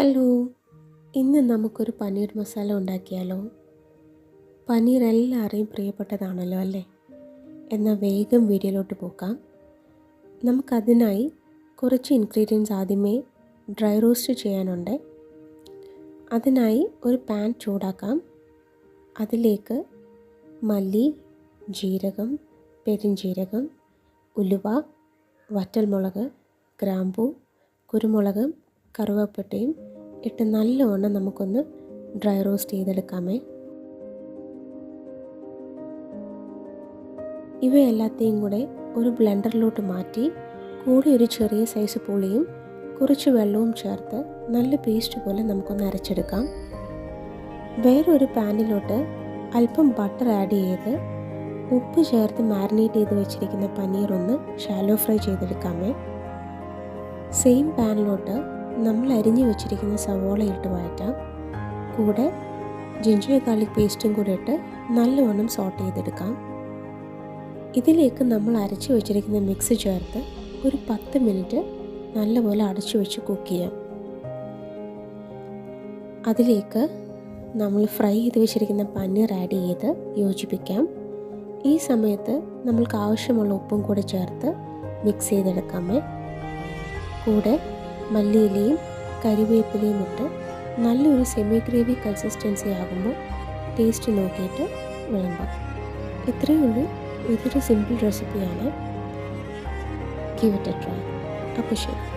Hello, ഇന്ന് നമുക്കൊരു പനീർ മസാല ഉണ്ടാക്കിയാലോ? പനീർ എല്ലാവരെയും പ്രിയപ്പെട്ടതാണല്ലോ അല്ലേ? എന്നാൽ വേഗം വീഡിയോയിലോട്ട് പോകാം. നമുക്കതിനായി കുറച്ച് ഇൻഗ്രീഡിയൻസ് ആദ്യമേ ഡ്രൈ റോസ്റ്റ് ചെയ്യാനുണ്ട്. അതിനായി ഒരു പാൻ ചൂടാക്കാം. അതിലേക്ക് മല്ലി, ജീരകം, പെരുംജീരകം, ഉലുവ, വറ്റൽമുളക്, ഗ്രാമ്പൂ, കുരുമുളക്, കറുവപ്പട്ടയും ഇട്ട് നല്ലവണ്ണം നമുക്കൊന്ന് ഡ്രൈ റോസ്റ്റ് ചെയ്തെടുക്കാമേ. ഇവയെല്ലാത്തെയും കൂടെ ഒരു ബ്ലെൻഡറിലോട്ട് മാറ്റി കൂടി ഒരു ചെറിയ സൈസ് പുളിയും കുറച്ച് വെള്ളവും ചേർത്ത് നല്ല പേസ്റ്റ് പോലെ നമുക്കൊന്ന് അരച്ചെടുക്കാം. വേറൊരു പാനിലോട്ട് അല്പം ബട്ടർ ആഡ് ചെയ്ത് ഉപ്പ് ചേർത്ത് മാരിനേറ്റ് ചെയ്ത് വെച്ചിരിക്കുന്ന പനീർ ഒന്ന് ഷാലോ ഫ്രൈ ചെയ്തെടുക്കാമേ. സെയിം പാനിലോട്ട് നമ്മൾ അരിഞ്ഞു വെച്ചിരിക്കുന്ന സവോള ഇട്ട് വഴറ്റാം. കൂടെ ജിഞ്ചർ ഗാർലിക് പേസ്റ്റും കൂടെ ഇട്ട് നല്ലവണ്ണം സോട്ട് ചെയ്തെടുക്കാം. ഇതിലേക്ക് നമ്മൾ അരച്ചു വെച്ചിരിക്കുന്ന മിക്സ് ചേർത്ത് ഒരു 10 മിനിറ്റ് നല്ലപോലെ അടച്ചു വെച്ച് കുക്ക് ചെയ്യാം. അതിലേക്ക് നമ്മൾ ഫ്രൈ ചെയ്ത് വെച്ചിരിക്കുന്ന പനീർ ആഡ് ചെയ്ത് യോജിപ്പിക്കാം. ഈ സമയത്ത് നമ്മൾക്ക് ആവശ്യമുള്ള ഉപ്പും കൂടെ ചേർത്ത് മിക്സ് ചെയ്തെടുക്കാമേ. കൂടെ മല്ലിയിലയും കരിവേപ്പിലയും ഇട്ട് നല്ലൊരു സെമി ഗ്രേവി കൺസിസ്റ്റൻസി ആകുമ്പോൾ ടേസ്റ്റ് നോക്കിയിട്ട് വിളമ്പാം. ഇത്രയേ ഉള്ളൂ. ഇതൊരു സിമ്പിൾ റെസിപ്പിയാണ്. Give it A try. അപ്പോൾ ശരി.